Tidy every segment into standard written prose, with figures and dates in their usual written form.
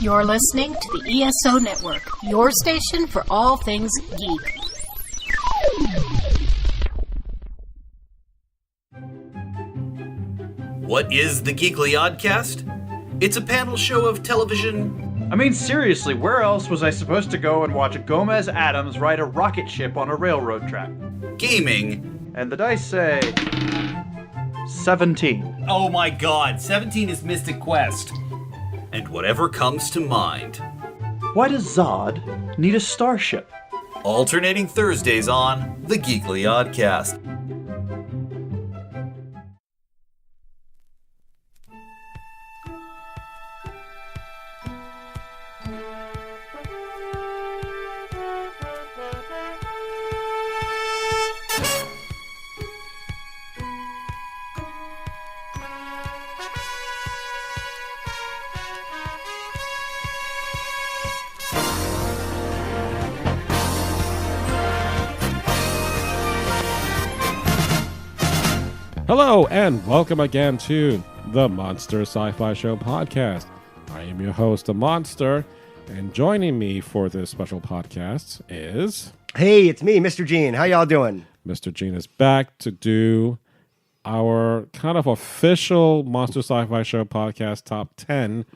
You're listening to the ESO Network, your station for all things geek. What is the Geekly Oddcast? It's a panel show of television. I mean, seriously, where else was I supposed to go and watch Gomez Adams ride a rocket ship on a railroad track? Gaming. And the dice say 17. Oh my god, 17 is Mystic Quest. And whatever comes to mind. Why does Zod need a starship? Alternating Thursdays on the Geekly Oddcast. Hello and welcome again to the Monster Sci-Fi Show Podcast. I am your host, the Monster, and joining me for this special podcast is... Hey, it's me, Mr. Gene. How y'all doing? Mr. Gene is back to do our kind of official Monster Sci-Fi Show Podcast Top 10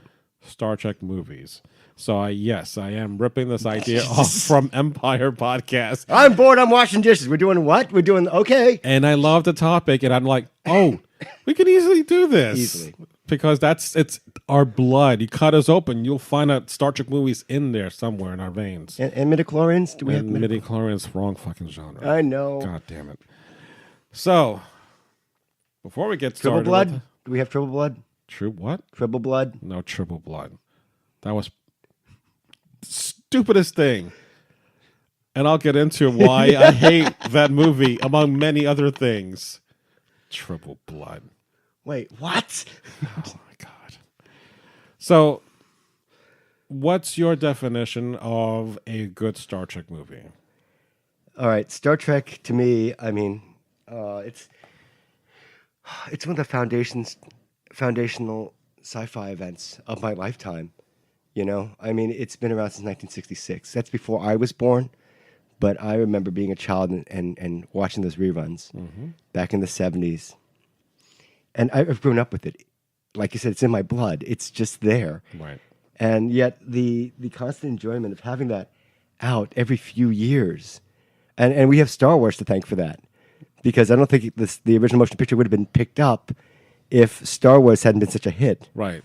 Star Trek movies. So, yes, I am ripping this idea off from Empire Podcast. I'm bored. I'm washing dishes. We're doing what? We're doing, okay. And I love the topic, and I'm like, oh, we can easily do this. Easily. Because it's our blood. You cut us open, you'll find out Star Trek movies in there somewhere in our veins. And midichlorians? Do we have midichlorians? Wrong fucking genre. I know. God damn it. So, before we get started... Triple blood? Do we have triple blood? True what? Triple blood? No triple blood. That was stupidest thing. And I'll get into why I hate that movie, among many other things. Triple blood. Wait, what? Oh my God. So, what's your definition of a good Star Trek movie? All right, Star Trek, to me, I mean, it's one of the foundational sci-fi events of my lifetime. You know, I mean, it's been around since 1966. That's before I was born, but I remember being a child and watching those reruns back in the 70s. And I've grown up with it. Like you said, it's in my blood. It's just there. Right. And yet the constant enjoyment of having that out every few years. And we have Star Wars to thank for that. Because I don't think the original motion picture would have been picked up if Star Wars hadn't been such a hit. Right.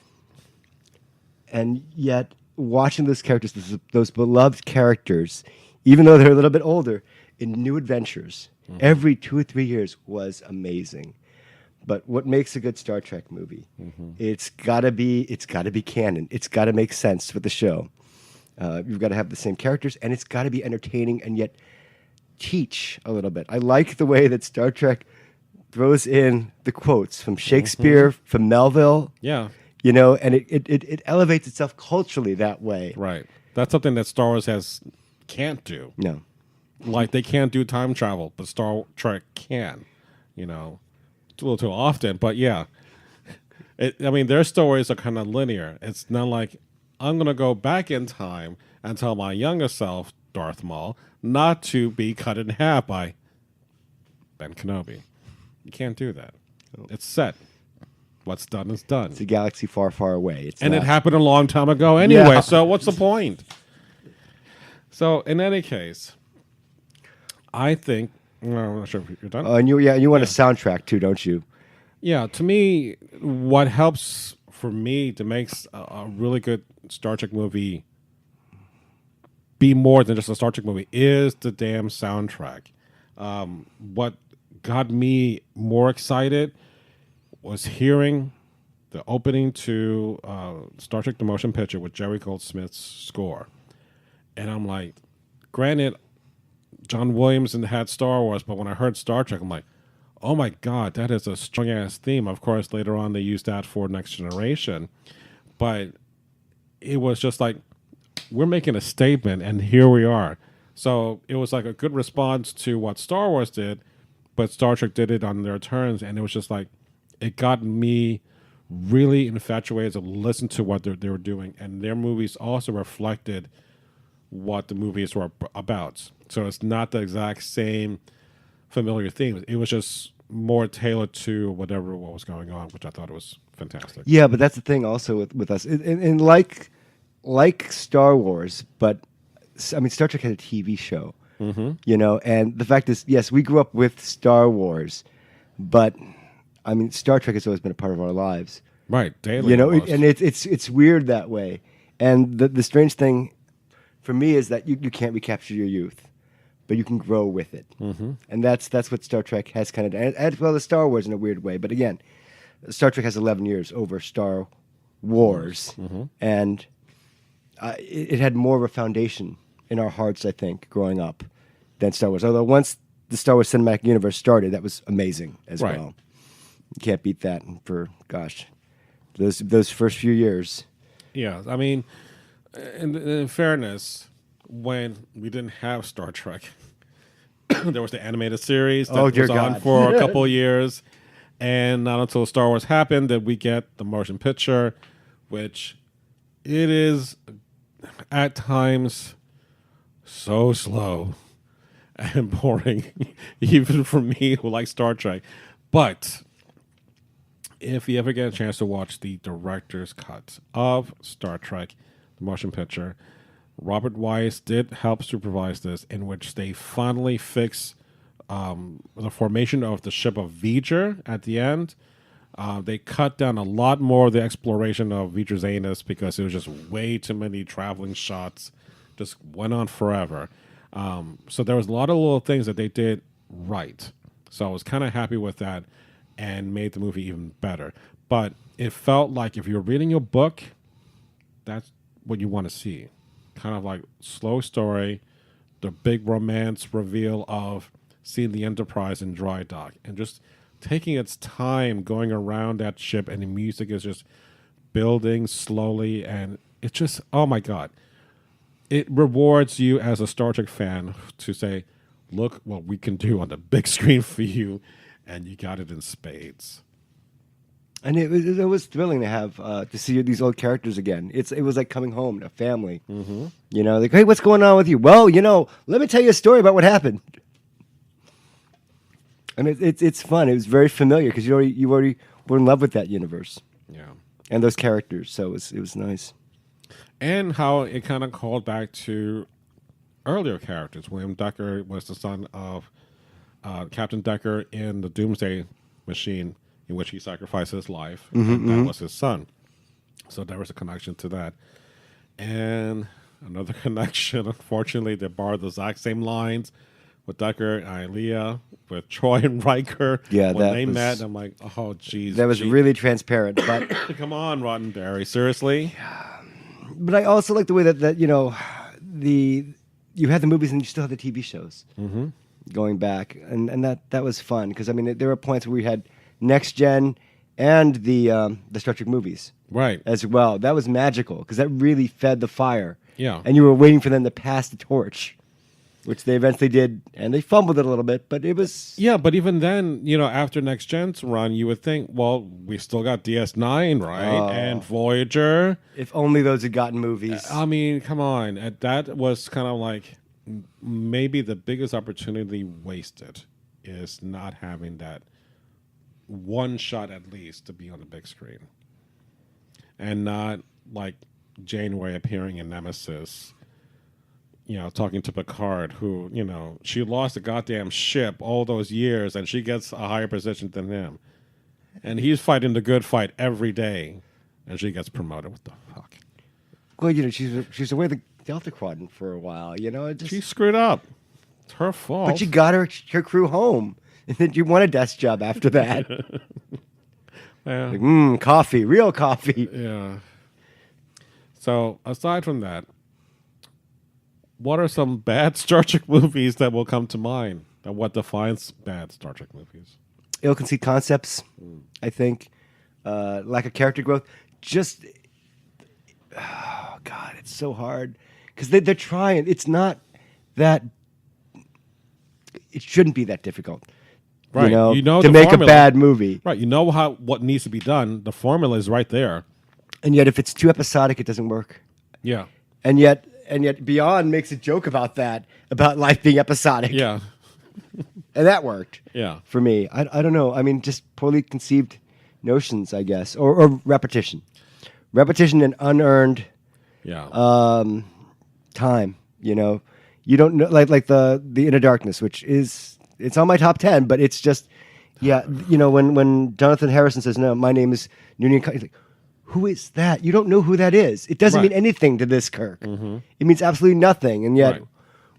And yet, watching those characters, those beloved characters, even though they're a little bit older, in new adventures, every 2 or 3 years was amazing. But what makes a good Star Trek movie? It's gotta be canon. It's gotta make sense with the show. You've got to have the same characters, and it's got to be entertaining and yet teach a little bit. I like the way that Star Trek throws in the quotes from Shakespeare, from Melville. Yeah. You know, and it elevates itself culturally that way. Right. That's something that Star Wars can't do. No. Like, they can't do time travel, but Star Trek can. You know, it's a little too often, but yeah. I mean, their stories are kind of linear. It's not like, I'm going to go back in time and tell my younger self, Darth Maul, not to be cut in half by Ben Kenobi. You can't do that. It's set. What's done is done. It's a galaxy far, far away. It happened a long time ago anyway, so what's the point? So, in any case, I think... I'm not sure if you're done. And you want a soundtrack too, don't you? Yeah, to me, what helps for me to make a really good Star Trek movie be more than just a Star Trek movie is the damn soundtrack. What got me more excited was hearing the opening to Star Trek The Motion Picture with Jerry Goldsmith's score. And I'm like, granted, John Williams had Star Wars, but when I heard Star Trek, I'm like, oh my God, that is a strong-ass theme. Of course, later on, they used that for Next Generation. But it was just like, we're making a statement, and here we are. So it was like a good response to what Star Wars did, but Star Trek did it on their terms, and it was just like, it got me really infatuated to listen to what they were doing, and their movies also reflected what the movies were about. So it's not the exact same familiar themes. It was just more tailored to what was going on, which I thought was fantastic. Yeah, but that's the thing also with us. And like Star Wars, but I mean, Star Trek had a TV show, you know, and the fact is, yes, we grew up with Star Wars, but I mean, Star Trek has always been a part of our lives. Right, daily. You know, almost. and it's weird that way. And the strange thing for me is that you can't recapture your youth, but you can grow with it. And that's what Star Trek has kind of done, as well as Star Wars in a weird way. But again, Star Trek has 11 years over Star Wars, and it had more of a foundation in our hearts, I think, growing up than Star Wars. Although once the Star Wars cinematic universe started, that was amazing as well. You can't beat that for, gosh, those first few years. Yeah, I mean, in fairness, when we didn't have Star Trek, there was the animated series that was on for a couple of years, and not until Star Wars happened did we get the motion picture, which it is at times so slow and boring, even for me who likes Star Trek. But if you ever get a chance to watch the director's cut of Star Trek, the motion picture, Robert Wise did help supervise this, in which they finally fix the formation of the ship of V'ger at the end. They cut down a lot more of the exploration of V'ger's anus because it was just way too many traveling shots. Just went on forever. So there was a lot of little things that they did right. So I was kind of happy with that and made the movie even better. But it felt like if you're reading your book, that's what you want to see. Kind of like slow story, the big romance reveal of seeing the Enterprise in dry dock, and just taking its time going around that ship, and the music is just building slowly, and it's just, oh my God. It rewards you as a Star Trek fan to say, look what we can do on the big screen for you, and you got it in spades. And it was thrilling to have to see these old characters again. It was like coming home to a family. You know, like, hey, what's going on with you? Well, you know, let me tell you a story about what happened. And it's fun. It was very familiar because you already were in love with that universe. Yeah, and those characters. So it was nice. And how it kind of called back to earlier characters. William Decker was the son of Captain Decker in the Doomsday Machine, in which he sacrificed his life, and that was his son. So there was a connection to that. And another connection, unfortunately, they borrowed the exact same lines with Decker and Ilea, with Troy and Riker. Yeah, when they met, I'm like, oh, geez. That was really transparent. But come on, Roddenberry, seriously? But I also like the way that you know, you had the movies and you still had the TV shows going back, and that was fun because I mean there were points where we had Next Gen and the Star Trek movies right as well. That was magical because that really fed the fire. Yeah, and you were waiting for them to pass the torch, which they eventually did, and they fumbled it a little bit, but it was... Yeah, but even then, you know, after Next Gen's run, you would think, well, we still got DS9, right? And Voyager. If only those had gotten movies. I mean, come on. That was kind of like maybe the biggest opportunity wasted is not having that one shot at least to be on the big screen. And not like Janeway appearing in Nemesis, you know, talking to Picard, who, you know, she lost a goddamn ship all those years and she gets a higher position than him. And he's fighting the good fight every day and she gets promoted. What the fuck? Well, you know, she's away the Delta Quadrant for a while, you know. She screwed up. It's her fault. But she got her crew home. And then you want a desk job after that. Yeah. Like, coffee, real coffee. Yeah. So, aside from that, what are some bad Star Trek movies that will come to mind? And what defines bad Star Trek movies? Ill-conceived concepts, I think. Lack of character growth. Just, oh, God, it's so hard. Because they're trying. It's not that, it shouldn't be that difficult Right. to the make formula. a bad movie. Right. You know what needs to be done. The formula is right there. And yet, if it's too episodic, it doesn't work. Yeah. And yet, Beyond makes a joke about that, about life being episodic. Yeah. And that worked. Yeah. For me, I don't know. I mean, just poorly conceived notions, I guess, or repetition and unearned time. You don't know, like the Inner Darkness, which it's on my top 10, but it's just when Jonathan Harrison says, "No, my name is Noonien," he's like, who is that? You don't know who that is. It doesn't mean anything to this Kirk. Mm-hmm. It means absolutely nothing, and yet. Right.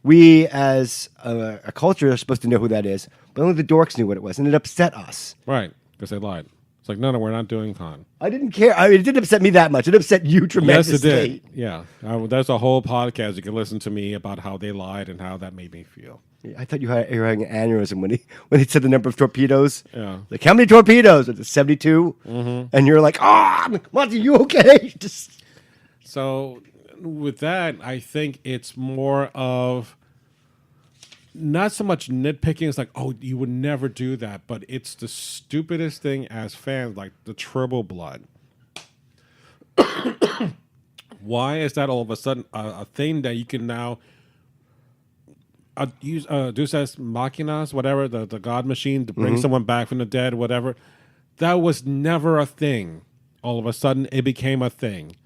We, as a culture, are supposed to know who that is, but only the dorks knew what it was, and it upset us. Right, because they lied. It's like, no, we're not doing Khan. I didn't care. I mean, it didn't upset me that much. It upset you tremendously. Yes, it did. Yeah. There's a whole podcast you can listen to me about how they lied and how that made me feel. Yeah, I thought you were having an aneurysm when he said the number of torpedoes. Yeah. Like, how many torpedoes? It's 72? Mm-hmm. And you're like, Monty, you okay? So... with that, I think it's more of not so much nitpicking. It's like, oh, you would never do that, but it's the stupidest thing as fans, like the Turbo Blood. Why is that all of a sudden a thing that you can now use Deus Ex Machinas, whatever, the God machine to bring someone back from the dead, whatever? That was never a thing. All of a sudden, it became a thing.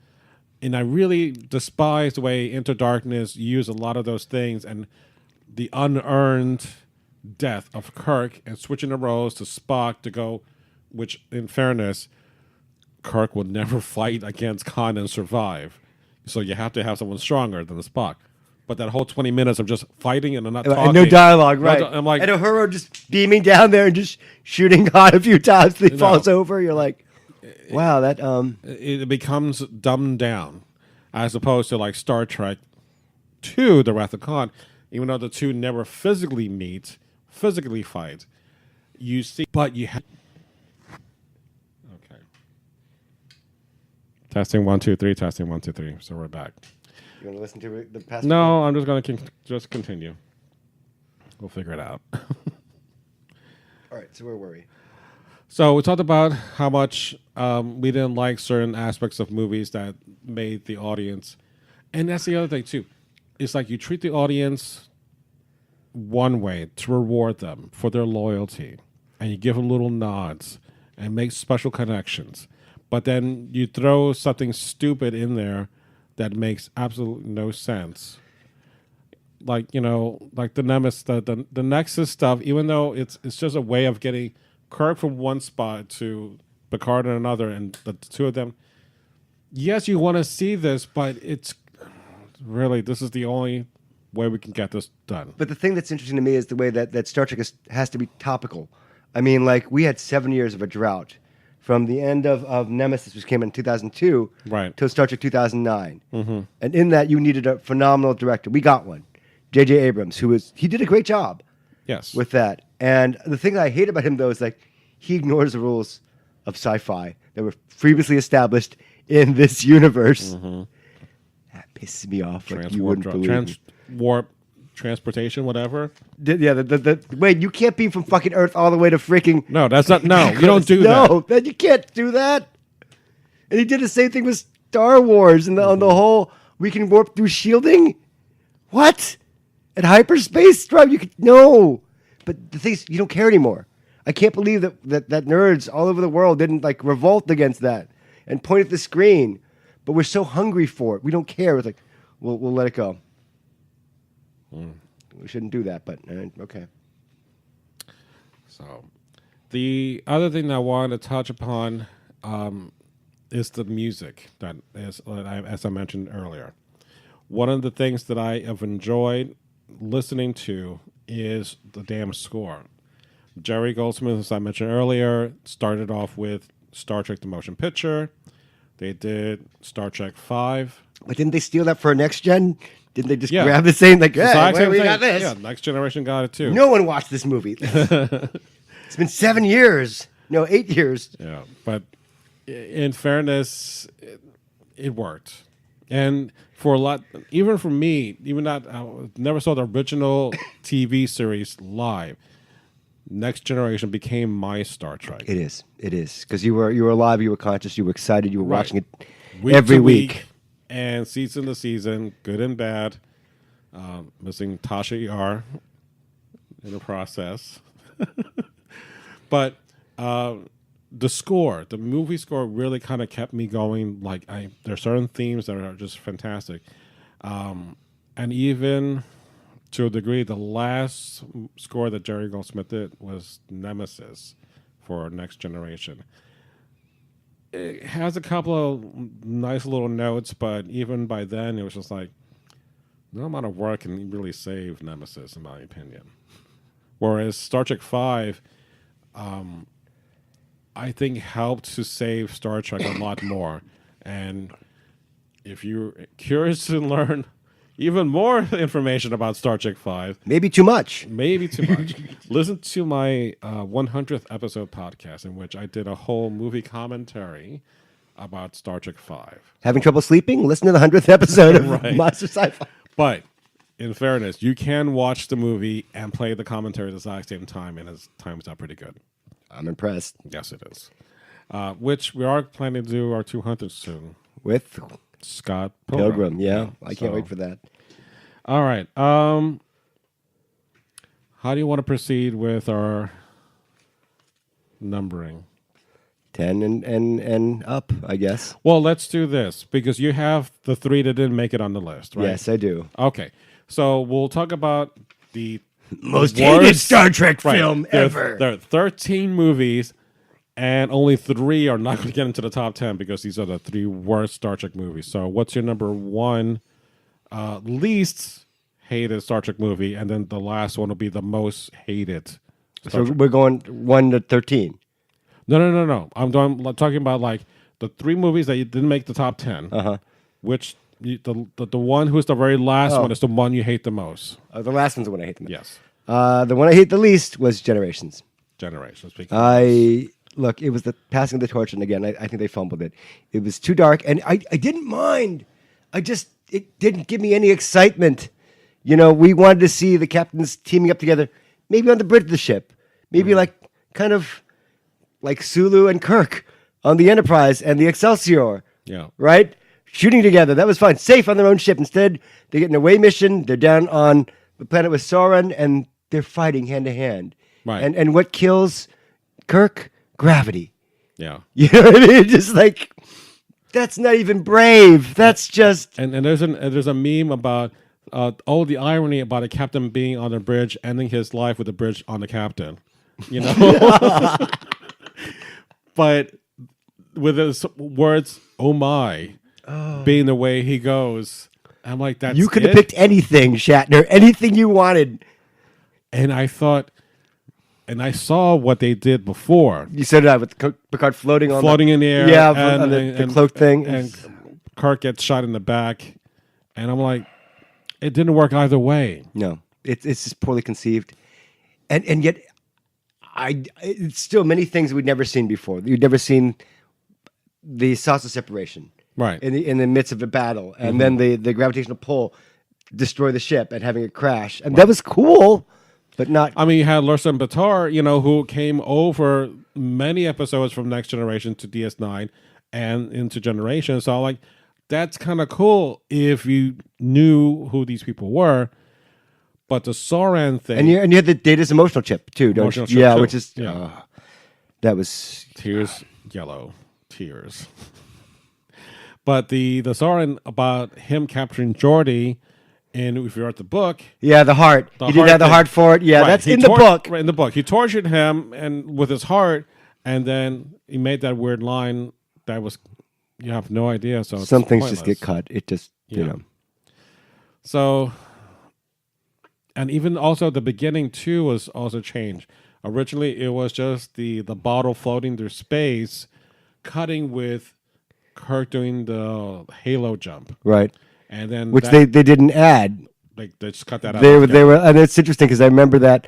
And I really despise the way Into Darkness used a lot of those things and the unearned death of Kirk and switching the roles to Spock to go, which, in fairness, Kirk would never fight against Khan and survive. So you have to have someone stronger than the Spock. But that whole 20 minutes of just fighting and not talking. And no dialogue, right. I'm like, and Uhura just beaming down there and just shooting Khan a few times till he falls over. You're like... Wow, that it becomes dumbed down, as opposed to like Star Trek 2, The Wrath of Khan. Even though the two never physically fight, you see, but you have. Okay. Testing 1 2 3. Testing 1 2 3. So we're back. You want to listen to the past? No, I'm just going to just continue. We'll figure it out. All right. So where were we? So we talked about how much we didn't like certain aspects of movies that made the audience. And that's the other thing, too. It's like you treat the audience one way to reward them for their loyalty. And you give them little nods and make special connections. But then you throw something stupid in there that makes absolutely no sense. Like, like the Nemesis, the Nexus stuff, even though it's just a way of getting Kirk from one spot to Picard in another, and the two of them. Yes, you want to see this, but it's really, this is the only way we can get this done. But the thing that's interesting to me is the way that Star Trek has to be topical. I mean, like, we had 7 years of a drought from the end of Nemesis, which came in 2002, right, to Star Trek 2009. Mm-hmm. And in that, you needed a phenomenal director. We got one, J.J. Abrams, he did a great job. Yes. With that. And the thing that I hate about him, though, is like he ignores the rules of sci-fi that were previously established in this universe. Mm-hmm. That pisses me off. Like you wouldn't believe. Warp, transportation, whatever. Wait, you can't beam from fucking Earth all the way to freaking... No, that's not... No, you don't do that. No, you can't do that. And he did the same thing with Star Wars and on the whole, we can warp through shielding? What? At hyperspace drive, you could no. But the thing is, you don't care anymore. I can't believe that nerds all over the world didn't like revolt against that and point at the screen. But we're so hungry for it, we don't care. It's like we'll let it go. We shouldn't do that, but okay. So, the other thing that I wanted to touch upon is the music that is, as I mentioned earlier. One of the things that I have enjoyed listening to is the damn score. Jerry Goldsmith, as I mentioned earlier, started off with Star Trek The Motion Picture. They did Star Trek 5. But didn't they steal that for a next gen? Didn't they just grab the same, like, hey, we got this? Yeah, Next Generation got it too. No one watched this movie. It's been 7 years. No, 8 years. Yeah, but in fairness, it worked. And for a lot, even for me, even that I never saw the original TV series live. Next Generation became my Star Trek. It is. It is. Because you were alive, you were conscious, you were excited, you were Right. watching it Week every to week. and season to season, good and bad. Missing Tasha Yar in the process. But the score, the movie score really kind of kept me going. Like there are certain themes that are just fantastic. And even to a degree, the last score that Jerry Goldsmith did was Nemesis for Next Generation. It has a couple of nice little notes, but even by then, it was just like, no amount of work can really save Nemesis, in my opinion. Whereas Star Trek V, I think helped to save Star Trek a lot more. And if you're curious to learn even more information about Star Trek V, Maybe too much. listen to my 100th episode podcast, in which I did a whole movie commentary about Star Trek V. Having trouble sleeping? Listen to the 100th episode of Right. Monster Sci-Fi. But in fairness, you can watch the movie and play the commentary at the exact same time, and it times out pretty good. I'm impressed. Yes, it is. Which we are planning to do our 200th soon. With Scott Pilgrim, yeah. I can't So- wait for that. All right. How do you want to proceed with our numbering? 10 and up, I guess. Well, let's do this, because you have the 3 that didn't make it on the list, right? Yes, I do. Okay. So we'll talk about the Most worst- hated Star Trek Right. film ever. There are 13 movies, and only 3 are not going to get into the top 10 because these are the 3 worst Star Trek movies. So what's your number 1 least hated Star Trek movie, and then the last one will be the most hated Star So Trek. we're going 1 to 13. No. I'm talking about like the 3 movies that you didn't make the top 10. Uh-huh. Which the one who's the very last Oh. one is the one you hate the most. The last one's the one I hate the most. Yes. The one I hate the least was Generations. Generations. Look, it was the passing of the torch, and again, I think they fumbled it. It was too dark, and I didn't mind. It didn't give me any excitement. You know, we wanted to see the captains teaming up together, maybe on the bridge of the ship, maybe like kind of like Sulu and Kirk on the Enterprise and the Excelsior. Yeah. Right? Shooting together. That was fine. Safe on their own ship. Instead, they get an away mission. They're down on the planet with Sauron, and they're fighting hand to hand. Right. And what kills Kirk? Gravity. Yeah. You know what I mean? Just like, that's not even brave. That's just... And there's a meme about the irony about a captain being on a bridge, ending his life with a bridge on the captain. You know? But with his words, "Oh my," being the way he goes, I'm like, that's You could have it? picked anything, Shatner. Anything you wanted. And I thought, and I saw what they did before, You said that with Picard floating on in the air, Yeah, on the cloak thing. and Kirk gets shot in the back, and I'm like, it didn't work either way. No, it's just poorly conceived, and yet, it's still many things we'd never seen before. You'd never seen the saucer separation, Right. in the midst of a battle, and then the gravitational pull destroy the ship and having it crash, and that was cool, but not. I mean, you had Lursen Batar, who came over many episodes from Next Generation to DS9 and into Generation. So, like, that's kind of cool if you knew who these people were. But the Sauron thing, And you had the Data's emotional chip too, don't Emotional you? chip, Yeah, too. which is Yeah. that was tears, yellow, tears. But the Sauron about him capturing Geordi, and if you read the book, the heart. The He didn't heart have the thing. heart for it. Yeah, right, that's he in the book. Right, in the book, he tortured him and with his heart, and then he made that weird line that was, you have no idea. So it's Some things just pointless. get cut. It just Yeah. So, and even also the beginning too was also changed. Originally, it was just the bottle floating through space, cutting with Kirk doing the halo jump, right. and then Which that, they didn't add. they just cut that out. They altogether. were, and it's interesting because I remember that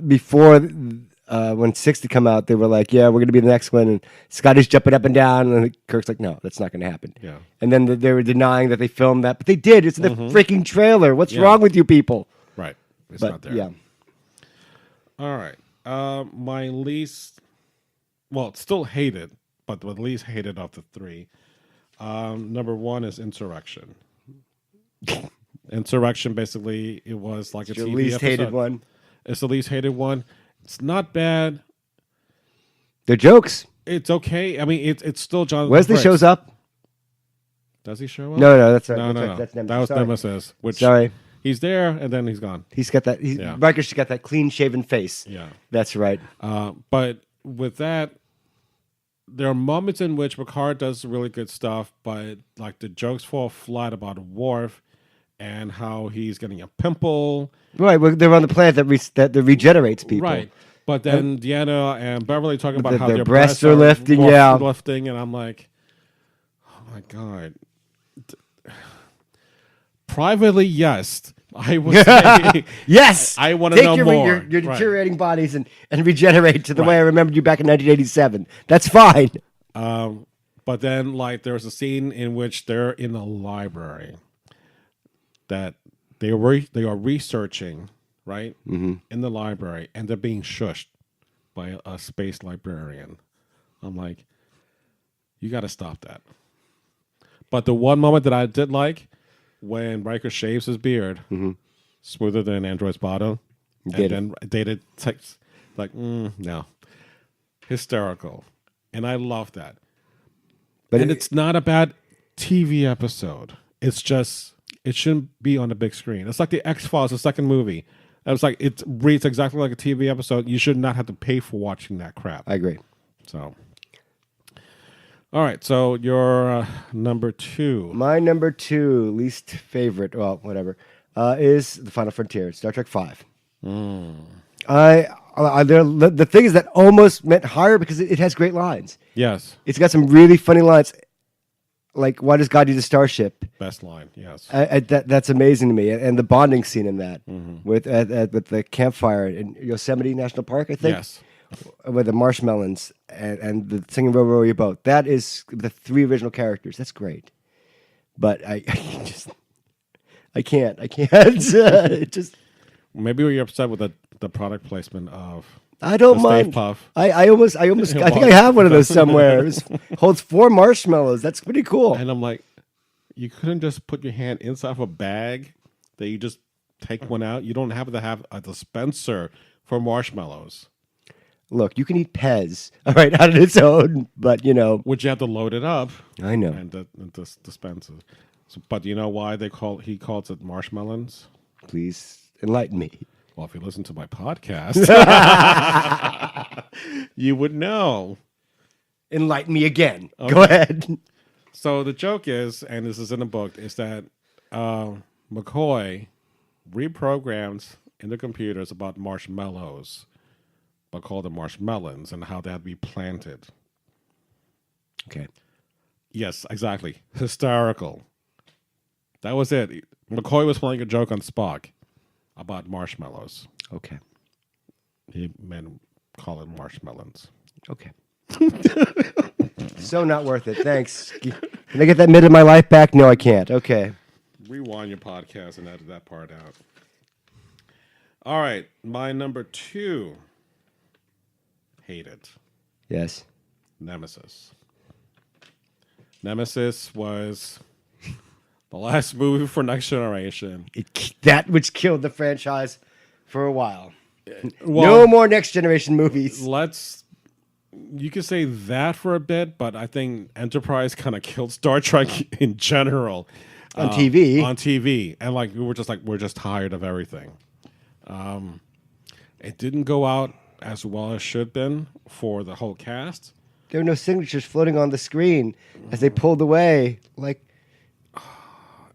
before when 60 come out, they were like, "Yeah, we're going to be the next one," and Scotty's jumping up and down, and Kirk's like, "No, that's not going to happen." Yeah. And then they were denying that they filmed that, but they did. It's in the freaking trailer. What's Yeah. wrong with you people? Right. It's But not there. yeah, All right. My least, well, it's still hated, but the least hated of the three. Number one is Insurrection. Insurrection, basically, it was like a Your TV least episode. hated one. It's the least hated one. It's not bad. They're jokes. It's okay. I mean, it's still Jonathan Wesley Frakes. shows up. Does he show up? No, that's right. No, that's no, right. no. That's Nemesis. That was Sorry. Nemesis. Which Sorry. he's there and then he's gone. He's got that. Yeah. Riker's got that clean-shaven face. Yeah. That's right. But with that, there are moments in which Picard does really good stuff, but like the jokes fall flat about Worf and how he's getting a pimple. Right. Well, they're on the planet that regenerates people. Right. But then Deanna and Beverly talking about how their their breasts are lifting, lifting, and I'm like, oh my God. Privately, yes. I would say Yes. I want to know Take more. your Right. deteriorating bodies and regenerate to the way I remembered you back in 1987. That's fine. But then, like, there's a scene in which they're in a library that they are researching, right, in the library, and they're being shushed by a space librarian. I'm like, you got to stop that. But the one moment that I did like, when Riker shaves his beard, smoother than an android's bottom, and then Data texts, like, no. Hysterical. And I love that. But it's not a bad TV episode. It's just, it shouldn't be on the big screen. It's like the X-Files, the second movie. It was like, it reads exactly like a TV episode. You should not have to pay for watching that crap. I agree. So, all right. So your number two. My number two least favorite, well, whatever, is The Final Frontier, Star Trek V. The thing is that almost meant higher because it has great lines. Yes. It's got some really funny lines, like "Why does God need a starship?" Best line. Yes. That's amazing to me, and the bonding scene in that with the campfire in Yosemite National Park, I think. Yes. With the marshmallows and the singing "Row Row Your Boat." That is the three original characters. That's great, but I can't. It just. Maybe you're upset with the product placement of. I don't the mind. Stave Puff. I almost. I think I have one of those somewhere. It holds 4 marshmallows. That's pretty cool. And I'm like, you couldn't just put your hand inside of a bag that you just take one out. You don't have to have a dispenser for marshmallows. Look, you can eat Pez, all right, on its own, but you know. Which you have to load it up. I know. And the dispenser. So, but you know why he calls it marshmallows? Please enlighten me. Well, if you listen to my podcast, you would know. Enlighten me again. Okay. Go ahead. So the joke is, and this is in the book, is that McCoy reprograms in the computers about marshmallows, but call them marshmallows, and how that'd be planted. Okay. Yes, exactly. Hysterical. That was it. McCoy was playing a joke on Spock about marshmallows. Okay. He meant call it marshmallows. Okay. So not worth it. Thanks. Can I get that minute of my life back? No, I can't. Okay. Rewind your podcast and edit that part out. All right. My number two. Hate it. Yes. Nemesis. Nemesis was the last movie for Next Generation. That which killed the franchise for a while. Well, No more Next Generation movies. You could say that for a bit, but I think Enterprise kind of killed Star Trek in general. On TV. On TV. And we're just tired of everything. It didn't go out as well as should been for the whole cast. There were no signatures floating on the screen as they pulled away.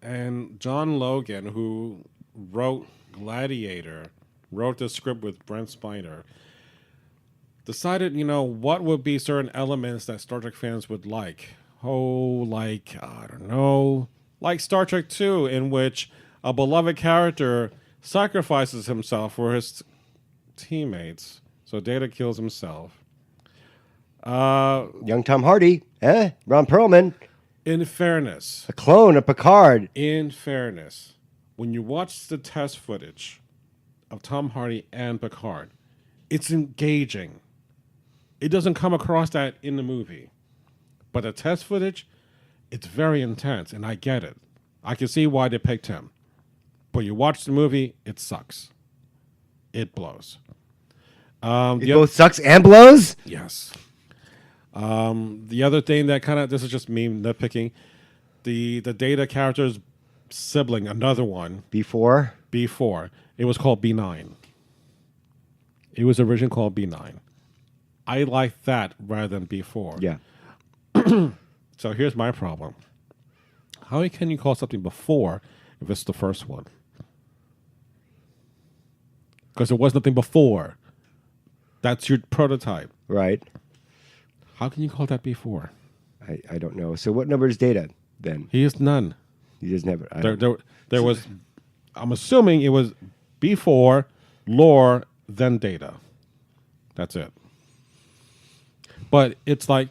And John Logan, who wrote Gladiator, wrote the script with Brent Spiner, decided, what would be certain elements that Star Trek fans would like. I don't know, like Star Trek 2, in which a beloved character sacrifices himself for his teammates. So Data kills himself. Young Tom Hardy. Ron Perlman. In fairness. A clone of Picard. In fairness. When you watch the test footage of Tom Hardy and Picard, it's engaging. It doesn't come across that in the movie. But the test footage, it's very intense, and I get it. I can see why they picked him. But you watch the movie, it sucks. It blows. It both sucks and blows? Yes. The other thing that kind of, this is just me nitpicking, the Data character's sibling, another one. Before? It was called B9. It was originally called B9. I like that rather than B4. Yeah. So here's my problem. How can you call something before if it's the first one? Because there was nothing before. That's your prototype. Right. How can you call that before? I don't know. So what number is Data then? He is none. He just never. There was, I'm assuming it was before Lore, then Data. That's it. But it's like,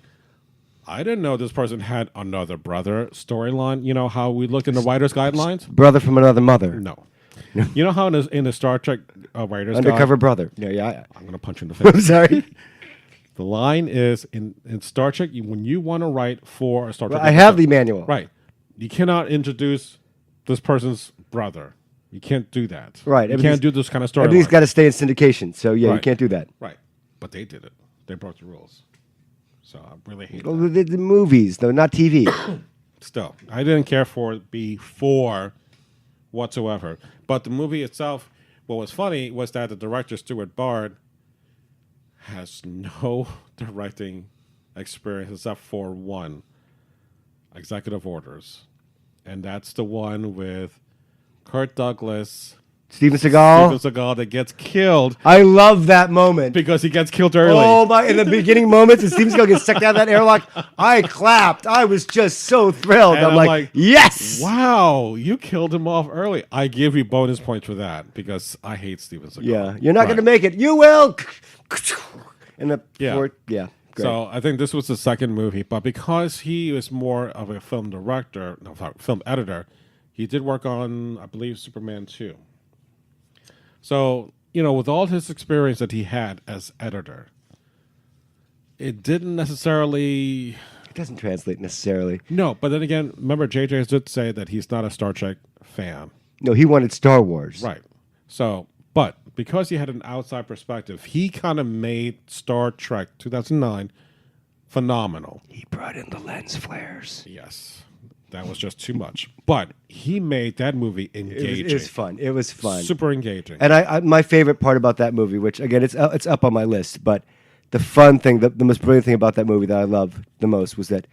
I didn't know this person had another brother storyline. You know how we look in the writer's guidelines? Brother from another mother. No. You know how in the Star Trek writer's Undercover guide, brother. Yeah. I'm going to punch you in the face. I'm sorry. The line is, in Star Trek, when you want to write for a Star Trek I have the manual. Right. You cannot introduce this person's brother. You can't do that. Right. You can't do this kind of story. Everything's got to stay in syndication. So, yeah, you Right. can't do that. Right. But they did it. They broke the rules. So I really hate Well, that. the movies, though, not TV. Still, I didn't care for it before whatsoever. But the movie itself, what was funny was that the director, Stuart Bard, has no directing experience except for one, Executive Orders. And that's the one with Kurt Douglas, Steven Seagal. Steven Seagal, that gets killed I love that moment. because he gets killed early. Oh my! In the beginning moments, and Steven Seagal gets sucked out of that airlock, I clapped. I was just so thrilled. And I'm I'm like, like, yes! Wow, you killed him off early. I give you bonus points for that because I hate Steven Seagal. Yeah, you're not Right. going to make it. You will. And the Yeah. Great. So I think this was the second movie, but because he was more of a film editor, he did work on, I believe, Superman 2. So, with all his experience that he had as editor, it didn't necessarily... It doesn't translate necessarily. No, but then again, remember JJ did say that he's not a Star Trek fan. No, he wanted Star Wars. Right. So, but because he had an outside perspective, he kind of made Star Trek 2009 phenomenal. He brought in the lens flares. Yes. That was just too much. But he made that movie engaging. It was fun. It was fun. Super engaging. And I my favorite part about that movie, which again it's up on my list, but the fun thing, the most brilliant thing about that movie that I love the most was that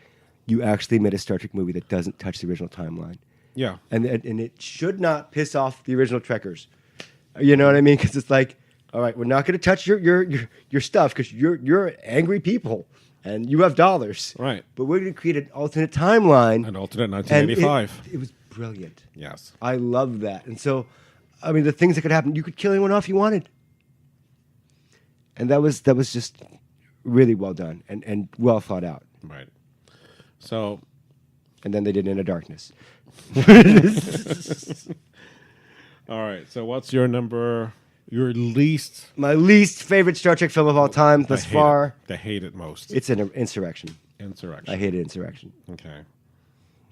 you actually made a Star Trek movie that doesn't touch the original timeline. Yeah. And it should not piss off the original Trekkers. You know what I mean? Because it's like, all right, we're not going to touch your stuff because you're angry people and you have dollars. Right. But we're going to create an alternate timeline. An alternate And 1985. it was brilliant. Yes. I love that. And so, I mean, the things that could happen, you could kill anyone off you wanted. And that was just really well done and well thought out. Right. So, And then they did Into Darkness. all right. So what's your least... My least favorite Star Trek film of all time thus far. I hate it most. It's an Insurrection. Insurrection. I hated Insurrection. Okay.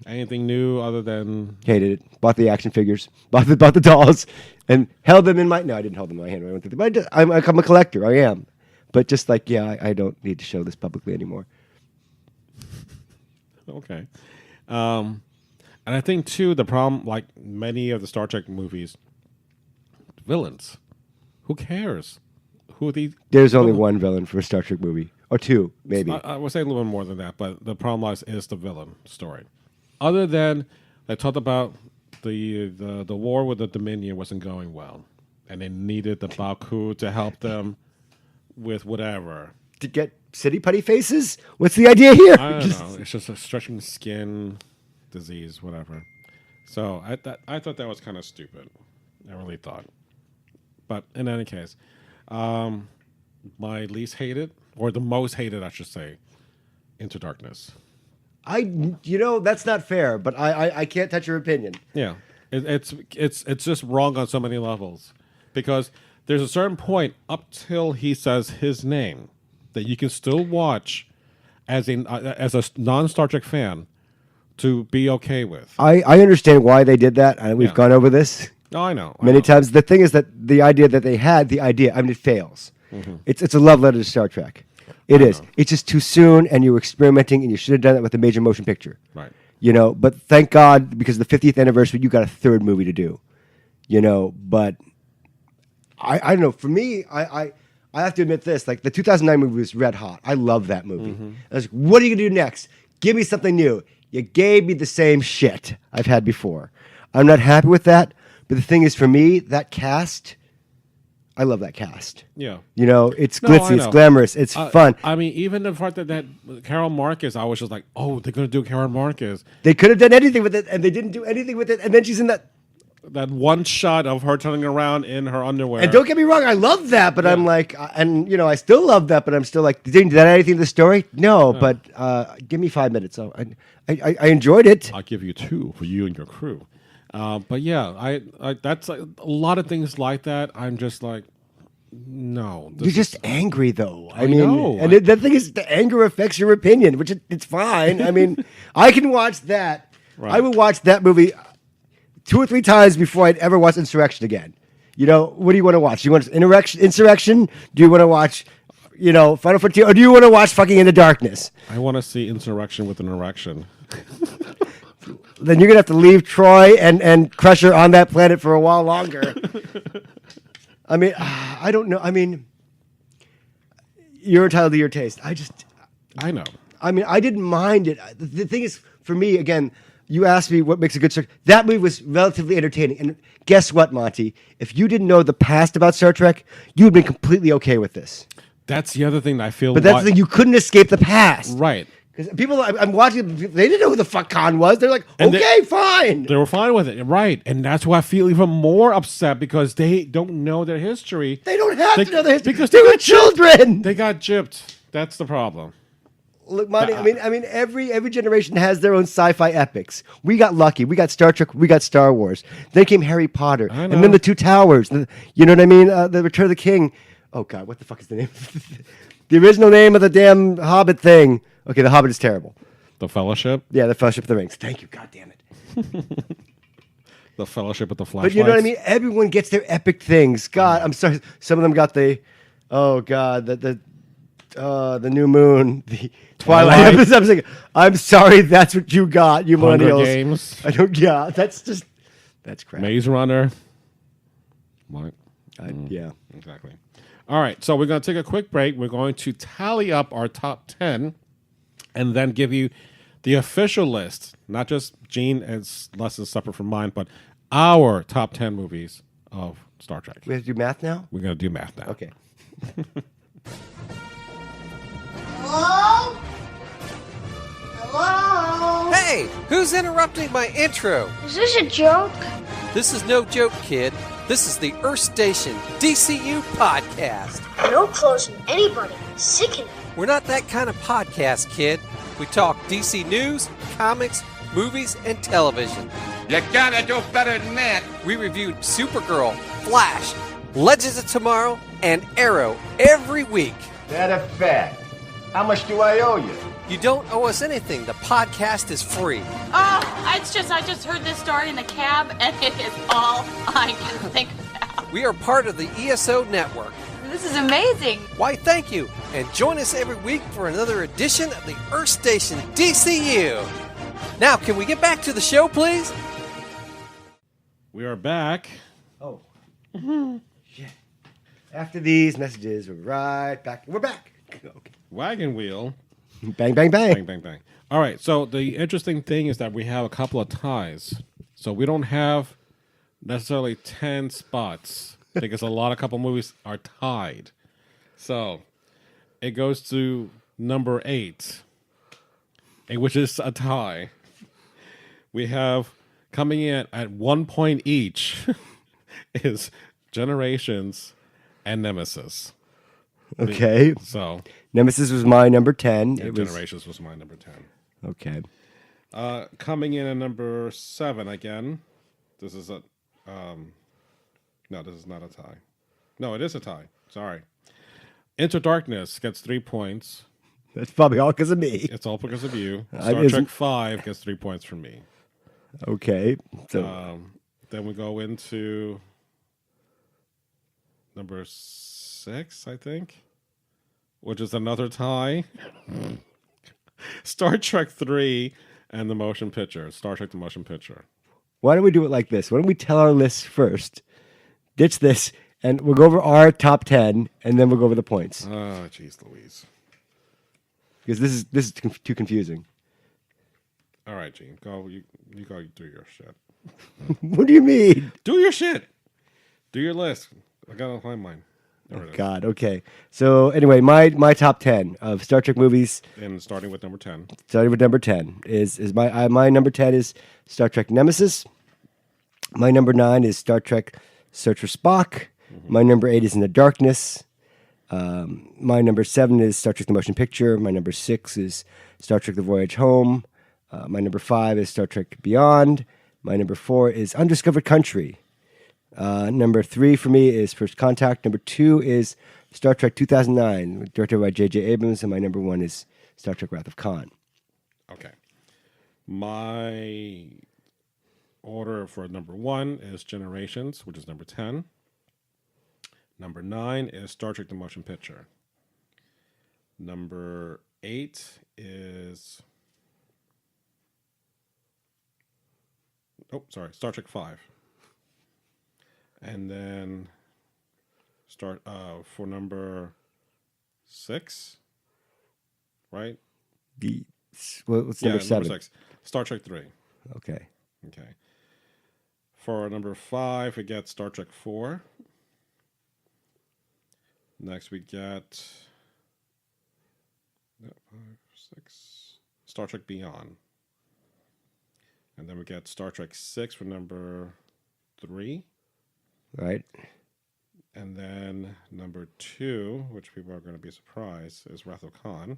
Anything new other than... Hated it. Bought the action figures. Bought the dolls. And held them in my... No, I didn't hold them in my hand. I went through them. But I'm a collector. I am. But just like, yeah, I don't need to show this publicly anymore. Okay. And I think, too, the problem, like many of the Star Trek movies, villains. Who cares? Who are these? There's only one villain for a Star Trek movie. Or two, maybe. I would say a little bit more than that, but the problem lies is the villain story. Other than, I talked about the war with the Dominion wasn't going well, and they needed the Baku to help them with whatever. To get city putty faces? What's the idea here? I don't know. It's just a stretching skin disease, whatever. So I thought that was kind of stupid. I really thought. But in any case, my least hated, or the most hated, I should say, Into Darkness. That's not fair, but I can't touch your opinion. Yeah, it's just wrong on so many levels, because there's a certain point up till he says his name that you can still watch as a non-Star Trek fan to be okay with. I understand why they did that, and we've gone over this I know. many times. The thing is that the idea that they had, it fails. Mm-hmm. It's a love letter to Star Trek. It is. It's just too soon, and you were experimenting, and you should have done it with a major motion picture. Right. But thank God, because of the 50th anniversary, you got a third movie to do. But I don't know. For me, I have to admit this. Like, the 2009 movie was red hot. I love that movie. Mm-hmm. I was like, what are you going to do next? Give me something new. You gave me the same shit I've had before. I'm not happy with that. But the thing is, for me, that cast, I love that cast. Yeah. It's glitzy, it's glamorous, it's fun. I mean, even the part that Carol Marcus, I was just like, oh, they're going to do Carol Marcus. They could have done anything with it, and they didn't do anything with it. And then she's in that one shot of her turning around in her underwear. And don't get me wrong, I love that, but I'm like, I still love that, but I'm still like, did that add anything to the story? No, but give me 5 minutes. So I enjoyed it. I'll give you 2 for you and your crew. But yeah, I that's a lot of things like that. I'm just like, no. You're just angry, though. I know. And the thing is, the anger affects your opinion, which it's fine. I mean, I can watch that. Right. I would watch that movie 2 or 3 times before I'd ever watch Insurrection again. What do you want to watch? Do you want Insurrection? Do you want to watch, Final Frontier? Or do you want to watch fucking In the Darkness? I want to see Insurrection with an erection. Then you're going to have to leave Troy and Crusher on that planet for a while longer. I mean, I don't know. I mean, you're entitled to your taste. I know. I mean, I didn't mind it. The thing is, for me, again, you asked me what makes a good Star Trek. That movie was relatively entertaining. And guess what, Monty? If you didn't know the past about Star Trek, you would have been completely okay with this. That's the other thing that I feel. But that's the thing, you couldn't escape the past. Right. Because people, I'm watching, they didn't know who the fuck Khan was. They're like, fine. They were fine with it. Right. And that's why I feel even more upset because they don't know their history. They don't have to know their history. Because they were children. They got gypped. That's the problem. Look, Monty, I mean, every generation has their own sci-fi epics. We got lucky. We got Star Trek. We got Star Wars. Then came Harry Potter. And then the Two Towers. You know what I mean? The Return of the King. Oh, God, what the fuck is the name? The original name of the damn Hobbit thing. Okay, The Hobbit is terrible. The Fellowship? Yeah, The Fellowship of the Rings. Thank you. God damn it. The Fellowship with the Flashlights. But you know what I mean? Everyone gets their epic things. God, I'm sorry. Some of them got the New Moon, the Twilight episode. I'm sorry, that's what you got, you Hunger millennials. Games. That's crap. Maze Runner. What? Yeah. Exactly. All right, so we're going to take a quick break. We're going to tally up our top 10 and then give you the official list, not just Gene as lessons separate from mine, but our top 10 movies of Star Trek. We have to do math now? We're going to do math now. Okay. Hello? Hello? Hey, who's interrupting my intro? Is this a joke? This is no joke, kid. This is the Earth Station DCU podcast. No closing anybody. Sickening. We're not that kind of podcast, kid. We talk DC news, comics, movies, and television. You gotta do better than that. We review Supergirl, Flash, Legends of Tomorrow, and Arrow every week. That a fact. How much do I owe you? You don't owe us anything. The podcast is free. I just heard this story in the cab, and it is all I can think about. We are part of the ESO network. This is amazing. Why, thank you. And join us every week for another edition of the Earth Station DCU. Now, can we get back to the show, please? We are back. Oh. Yeah. After these messages, we're right back. We're back. Okay. Wagon wheel. Bang, bang, bang. Bang, bang, bang. All right, so the interesting thing is that we have a couple of ties. So we don't have necessarily 10 spots because a couple movies are tied. So it goes to number 8, which is a tie. We have coming in at 1 point each is Generations and Nemesis. Okay. So Nemesis was my number 10. Generations was my number 10. Okay. Coming in at number 7 again. This is a no, this is not a tie. No, it is a tie. Sorry. Into Darkness gets 3 points. That's probably all because of me. It's all because of you. Star Trek 5 gets 3 points from me. Okay. So then we go into number 6, I think, which is another tie. Star Trek 3 and the motion picture. Star Trek the motion picture. why don't we do it like this? Why don't we tell our list first, ditch this, and we'll go over our top 10, and then we'll go over the points. Oh, jeez Louise. Because this is too confusing. All right, Gene. Go. You go do your shit. What do you mean? Do your shit. Do your list. I gotta find mine. There it is. God, okay. So anyway, my top 10 of Star Trek movies, And starting with number 10. starting with number 10, is my number 10 is Star Trek Nemesis. My number 9 is Star Trek Search for Spock. My number 8 is In the Darkness. My number 7 is Star Trek The Motion Picture. My number 6 is Star Trek The Voyage Home. My number 5 is Star Trek Beyond. My number 4 is Undiscovered Country. Number 3 for me is First Contact. Number 2 is Star Trek 2009, directed by J.J. Abrams. And my number 1 is Star Trek Wrath of Khan. Okay. My order for number 1 is Generations, which is number 10. Number 9 is Star Trek The Motion Picture. Number 8 is... Star Trek 5. And then for number 6, right? What's number 7? Number 6. Star Trek 3. Okay. Okay. For number 5, we get Star Trek 4. Next, we get 5, 6, Star Trek Beyond. And then we get Star Trek 6 for number 3. Right. And then number 2, which people are going to be surprised, is Wrath of Khan.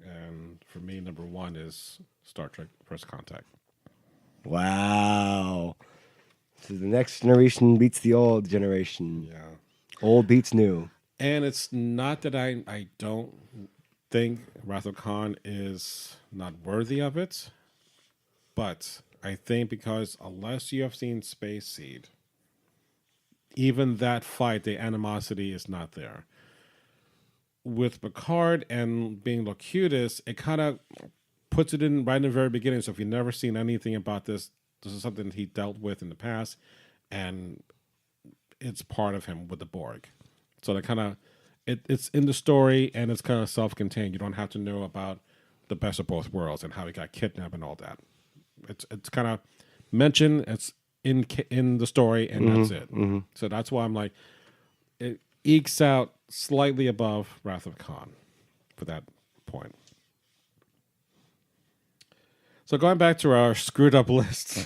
And for me, number 1 is Star Trek First Contact. Wow. So the next generation beats the old generation. Yeah. Old beats new. And it's not that I don't think Wrath of Khan is not worthy of it, but I think because unless you have seen Space Seed, even that fight, the animosity is not there. With Picard and being Locutus, it kind of puts it in right in the very beginning. So if you've never seen anything about this is something he dealt with in the past, and it's part of him with the Borg. So that kind of it's in the story, and it's kind of self-contained. You don't have to know about the best of both worlds and how he got kidnapped and all that. It's kind of mentioned. It's in the story, and that's it. Mm-hmm. So that's why I'm like, it ekes out slightly above Wrath of Khan for that point. So going back to our screwed up list,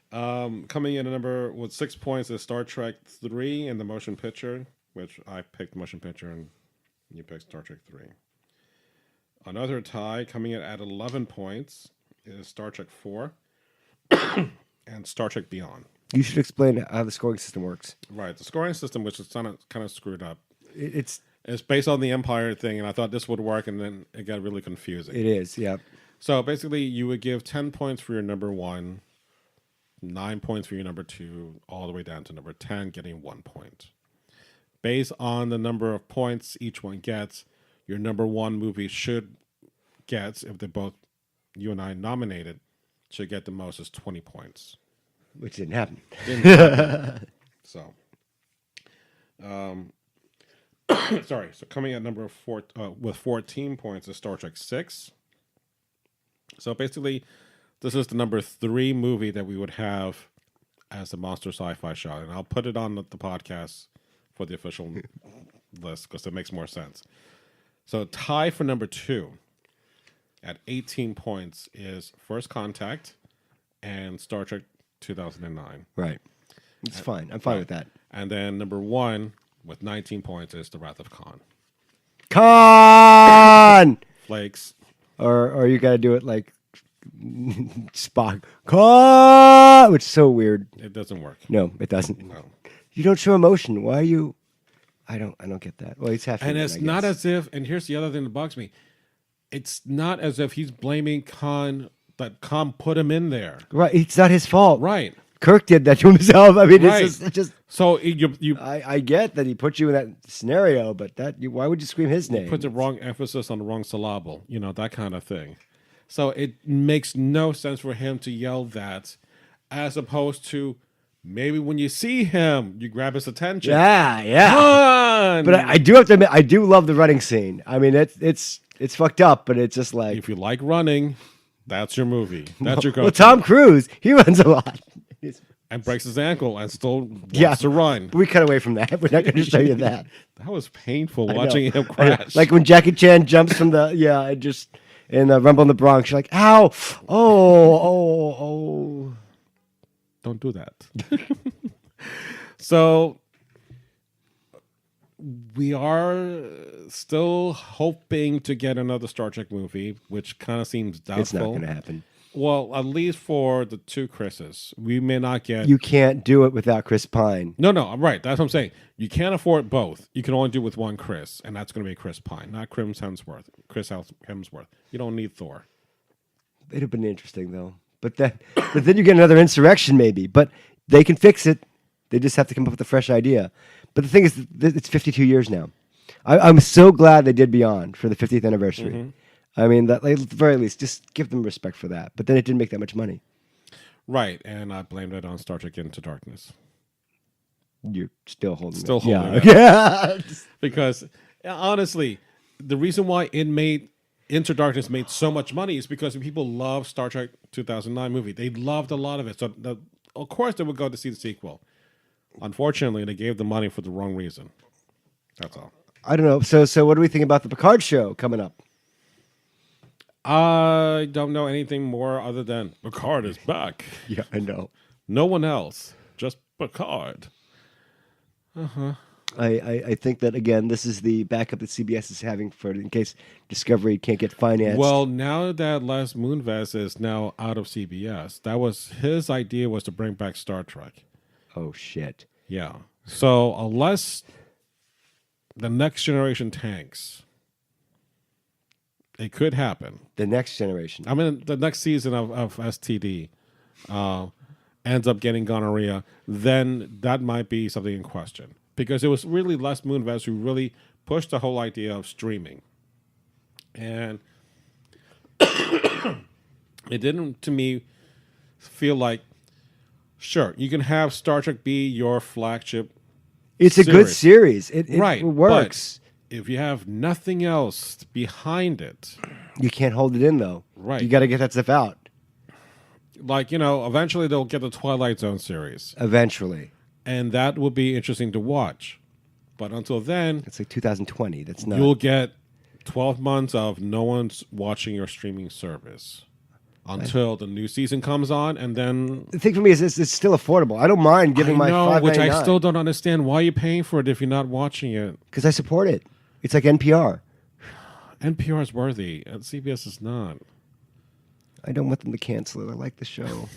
coming in at number with 6 points is Star Trek 3 in the motion picture, which I picked motion picture and you picked Star Trek 3. Another tie coming in at 11 points is Star Trek 4 and Star Trek Beyond. You should explain how the scoring system works. Right, the scoring system, which is kind of screwed up. It's based on the Empire thing, and I thought this would work, and then it got really confusing. It is, yeah. So basically, you would give 10 points for your number 1, 9 points for your number 2, all the way down to number 10, getting 1 point. Based on the number of points each one gets, your number 1 movie should get, if they're both you and I nominated, should get the most is 20 points. Which didn't happen. So, sorry. So coming at number 4 with 14 points is Star Trek 6. So basically, this is the number 3 movie that we would have as the Monster Sci-Fi Show, and I'll put it on the podcast for the official list because it makes more sense. So tie for number 2 at 18 points is First Contact and Star Trek 2009. Right. It's fine. I'm fine with that. And then number 1 with 19 points is The Wrath of Khan. Khan! Flakes. Or you got to do it like Spock, cut, which is so weird. It doesn't work. No, it doesn't. No. You don't show emotion. Why are you? I don't get that. Well, he's half And human, it's I not guess. as if, and here's the other thing that bugs me. It's not as if he's blaming Khan, that Khan put him in there. Right. It's not his fault. Right. Kirk did that to himself. I mean, Right. it's just So you I get that he put you in that scenario, but why would you scream his name? put the wrong emphasis on the wrong syllable, that kind of thing. So it makes no sense for him to yell that, as opposed to maybe when you see him, you grab his attention. Yeah. Khan! But I do have to admit, I do love the running scene. I mean, it's fucked up, but it's just like If you like running, that's your movie. That's your go. well, Tom Cruise, he runs a lot. And breaks his ankle and still wants to run. We cut away from that. We're not going to show you that. That was painful I watching know. him crash. Like when Jackie Chan jumps from the in Rumble in the Bronx, you're like, ow, oh. Don't do that. So we are still hoping to get another Star Trek movie, which kind of seems doubtful. It's not going to happen. Well, at least for the two Chris's. We may not get... You can't do it without Chris Pine. No, I'm right. That's what I'm saying. You can't afford both. You can only do it with one Chris, and that's going to be Chris Pine, not Chris Hemsworth. You don't need Thor. It'd have been interesting, though. But then you get another insurrection, maybe. But they can fix it. They just have to come up with a fresh idea. But the thing is, it's 52 years now. I'm so glad they did Beyond for the 50th anniversary. Mm-hmm. I mean, that at the very least, just give them respect for that. But then it didn't make that much money. Right, and I blamed it on Star Trek Into Darkness. You're still holding Still it. holding it. Yeah. Because, honestly, the reason why Into Darkness made so much money is because people love Star Trek 2009 movie. They loved a lot of it. So, of course, they would go to see the sequel. Unfortunately, they gave the money for the wrong reason. That's all. I don't know. So what do we think about the Picard show coming up? I don't know anything more other than Picard is back. Yeah, I know. No one else, just Picard. I think that, again, this is the backup that CBS is having for in case Discovery can't get financed. Well, now that Les Moonves is now out of CBS, that was his idea, was to bring back Star Trek. Oh, shit. Yeah. So unless the Next Generation tanks, it could happen. The Next Generation. I mean, the next season of STD ends up getting gonorrhea, then that might be something in question. Because it was really Les Moonves who really pushed the whole idea of streaming. And it didn't, to me, feel like, sure, you can have Star Trek be your flagship It's a good series. It works. But if you have nothing else behind it... You can't hold it in, though. Right. You got to get that stuff out. Like, eventually they'll get the Twilight Zone series. Eventually. And that will be interesting to watch. But until then... It's like 2020. That's not... You'll get 12 months of no one's watching your streaming service. Until the new season comes on, and then... The thing for me is it's still affordable. I don't mind giving my $5.99. Which I still don't understand. Why are you paying for it if you're not watching it? Because I support it. It's like NPR. NPR is worthy, and CBS is not. I don't want them to cancel it. I like the show.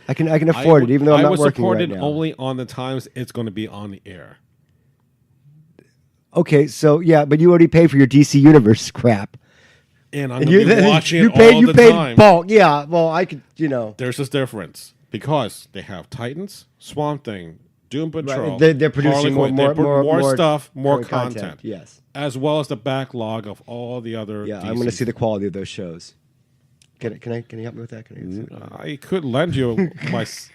I can afford it, even though I'm not working right now. I would support it only on the times it's going to be on the air. Okay, so yeah, but you already paid for your DC Universe crap. And I'm going to be watching it all the time. Bulk. Yeah, well, I could, There's this difference. Because they have Titans, Swamp Thing, Doom Patrol. Right. They're producing more stuff, more content. Yes. As well as the backlog of all the other. Yeah, DCs. I'm going to see the quality of those shows. Can you help me with that? I could lend you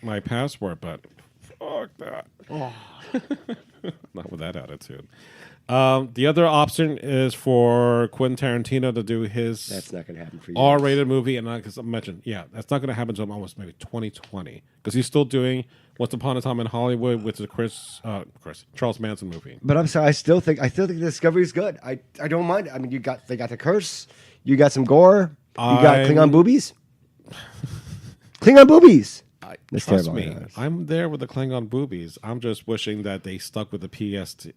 my password, but fuck that. Oh. Not with that attitude. The other option is for Quentin Tarantino to do his that's not going to happen for you. R-rated movie, and because I mentioned, that's not going to happen until almost maybe 2020, because he's still doing Once Upon a Time in Hollywood with the Charles Manson movie. But I'm sorry, I still think Discovery is good. I don't mind. I mean, they got the curse, you got some gore, you got Klingon boobies. Klingon boobies. That's Trust terrible. me, I'm there with the Klingon boobies. I'm just wishing that they stuck with the PTSD,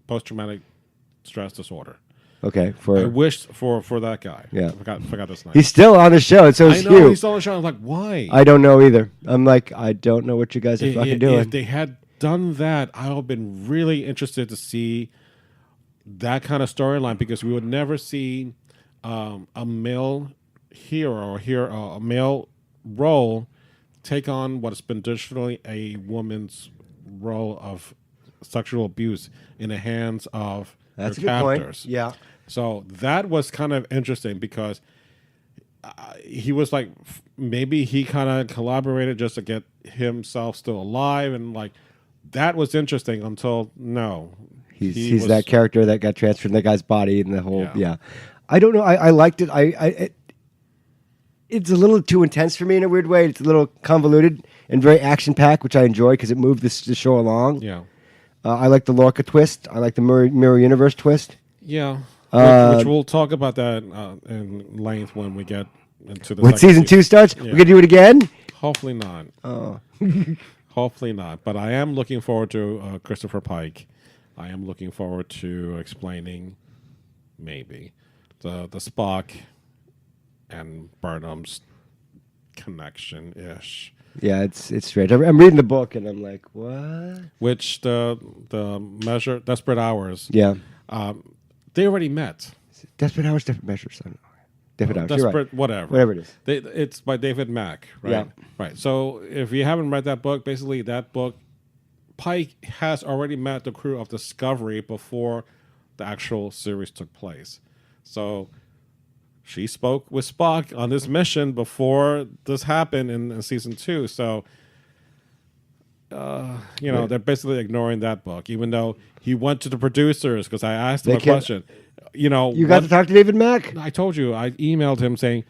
post-traumatic stress disorder. Okay, I wished for that guy. Yeah. I forgot his name. He's still on the show, and so I is know Hugh. he's still on the show. I'm like, why? I don't know either. I'm like, I don't know what you guys are fucking doing. If they had done that, I would have been really interested to see that kind of storyline, because we would never see a male hero or a male role take on what has been traditionally a woman's role of sexual abuse in the hands of That's her a good point. captors. Yeah. So that was kind of interesting, because he was like, maybe he kind of collaborated just to get himself still alive, and like that was interesting until no. He's that character that got transferred in that guy's body, and the whole I don't know. I liked it. It's a little too intense for me in a weird way. It's a little convoluted and very action packed, which I enjoy because it moved the show along. Yeah. I like the Lorca twist. I like the Mirror Universe twist. Yeah. Which we'll talk about that in length when we get into the when season 2 starts. Yeah. We're gonna do it again. Hopefully not. Oh. Hopefully not. But I am looking forward to Christopher Pike. I am looking forward to explaining maybe the Spock and Burnham's connection ish. Yeah, it's strange. I'm reading the book and I'm like, what? Which the measure Desperate Hours. Yeah. They already met. Desperate Hours, Different Measures. I don't know. Different Hours. Desperate, You're right. whatever it is. It's by David Mack, right? Yeah. Right. So if you haven't read that book, basically that book, Pike has already met the crew of Discovery before the actual series took place. So she spoke with Spock on this mission before this happened in season 2. So, they're basically ignoring that book, even though he went to the producers because I asked him a question. You got to talk to David Mack? I told you. I emailed him saying,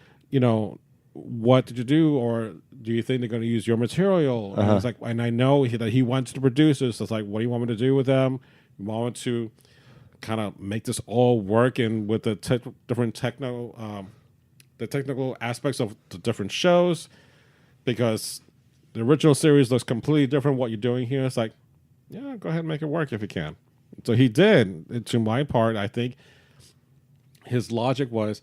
what did you do, or do you think they're going to use your material? And I was like, and I know that he went to the producers. So it's like, what do you want me to do with them? You want me to kind of make this all work and with the different technical aspects of the different shows, because the original series looks completely different. What you're doing here, it's like, yeah, go ahead and make it work if you can. So he did. And to my part, I think his logic was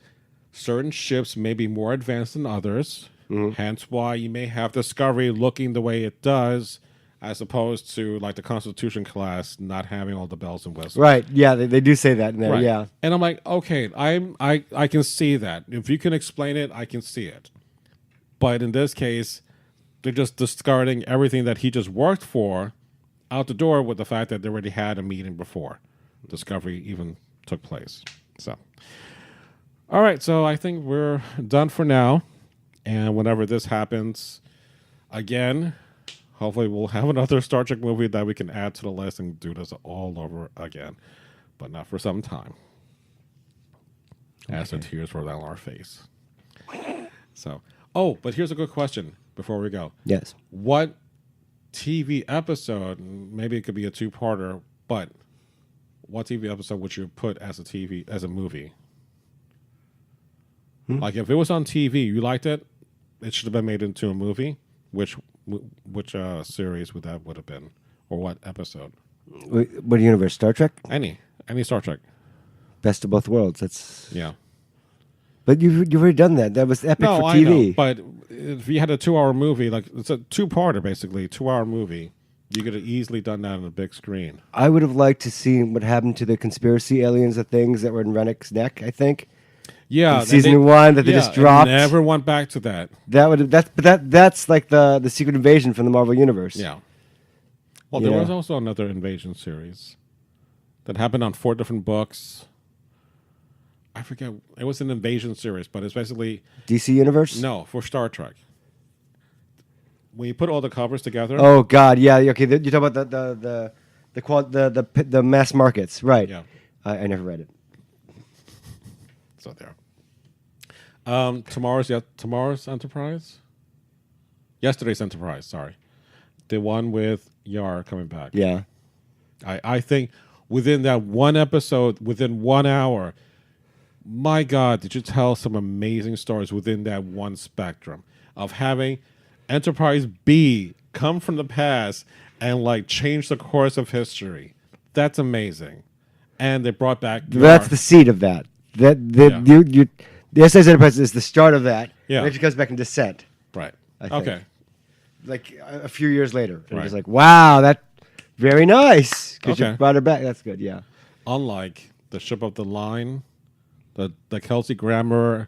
certain ships may be more advanced than others, hence why you may have Discovery looking the way it does, as opposed to like the Constitution class not having all the bells and whistles. Right. Yeah, they do say that in there. Right. Yeah. And I'm like, okay, I can see that. If you can explain it, I can see it. But in this case, they're just discarding everything that he just worked for out the door with the fact that they already had a meeting before Discovery even took place. So, all right. So I think we're done for now. And whenever this happens again, hopefully we'll have another Star Trek movie that we can add to the list and do this all over again. But not for some time. As the tears roll down our face. So, but here's a good question before we go. Yes. What TV episode, maybe it could be a two-parter, but what TV episode would you put as a movie? Like if it was on TV, you liked it, it should have been made into a movie. Which series would have been, or what episode? What universe? Star Trek? Any Star Trek. Best of both worlds. That's yeah. But you've already done that. That was epic for TV. I know, but if you had a 2-hour movie, like it's a two-parter basically, 2-hour movie, you could have easily done that on a big screen. I would have liked to see what happened to the conspiracy aliens, the things that were in Rennick's neck, I think. Yeah, season 1 that they just dropped. Never went back to that. That's like the Secret Invasion from the Marvel Universe. Yeah. Well, there was also another Invasion series that happened on 4 different books. I forget. It was an Invasion series, but it's basically DC Universe. No, for Star Trek. When you put all the covers together. Oh God, yeah. Okay, you're talking about the mass markets, right? Yeah. I never read it. So there. Tomorrow's Enterprise? Yesterday's Enterprise, sorry. The one with Yar coming back. Yeah. I think within that one episode, within 1 hour, my God, did you tell some amazing stories within that one spectrum of having Enterprise B come from the past and like change the course of history. That's amazing. And they brought back. That's the seed of that. The SS Enterprise is the start of that. Yeah. And then she comes back in Descent. Right. I think. Okay. Like a few years later. And Right. it's like, wow, that very nice. Because Okay. you brought her back. That's good, yeah. Unlike the Ship of the Line, the Kelsey Grammer,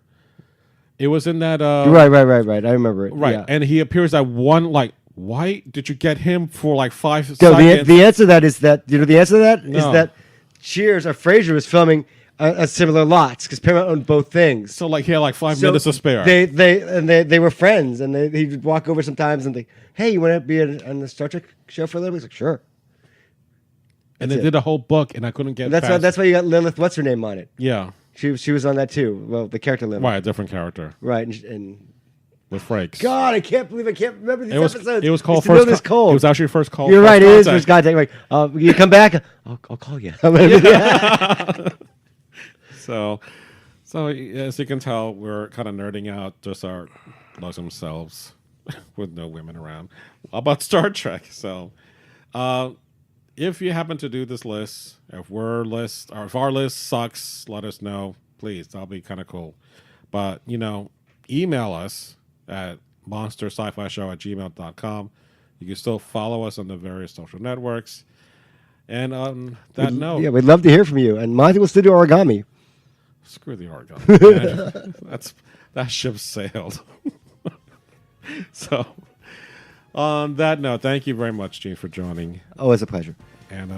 it was in that. Right. I remember it. Right. Yeah. And he appears at one, like, why did you get him for like 5 No, seconds? the answer to that is that, the answer to that is No. that Cheers or Frasier was filming a similar lots because Paramount owned both things. So like he had like 5 minutes to spare. They were friends, and he'd walk over sometimes and think, "Hey, you want to be on the Star Trek show for a little bit?" He's like, "Sure." And they did a whole book, and I couldn't get. That's why you got Lilith. What's her name on it? Yeah. She was on that too. Well, the character Lilith. Right, a different character. Right, and with Frakes. God, I can't believe I can't remember these episodes. It was called First First. Cold. It was actually First Call. You're right. It is Contact. First Contact. Like, you come back. I'll call you. So as you can tell, we're kind of nerding out just our lonesome selves with no women around about Star Trek. So, if you happen to do this list, if our list sucks, let us know, please. That'll be kind of cool. But email us at monsterscifishow@gmail.com. You can still follow us on the various social networks. And on that note, yeah, we'd love to hear from you. And Monty will still do origami. Screw the origami. That ship sailed. So, on that note, thank you very much, Gene, for joining. Oh, it's a pleasure. And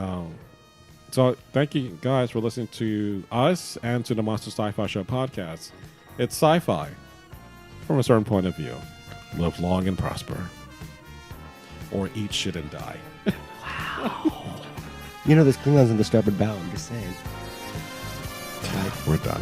so, thank you guys for listening to us and to the Monster Sci-Fi Show podcast. It's sci-fi from a certain point of view. Live long and prosper, or eat shit and die. Wow. There's Klingons in the starboard bow. I'm just saying. We're done.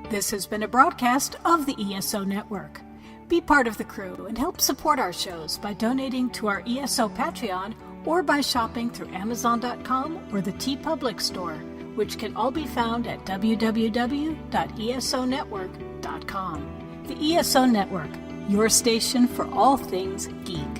This has been a broadcast of the ESO Network. Be part of the crew and help support our shows by donating to our ESO Patreon or by shopping through Amazon.com or the TeePublic store, which can all be found at www.esonetwork.com. The ESO Network, your station for all things geek.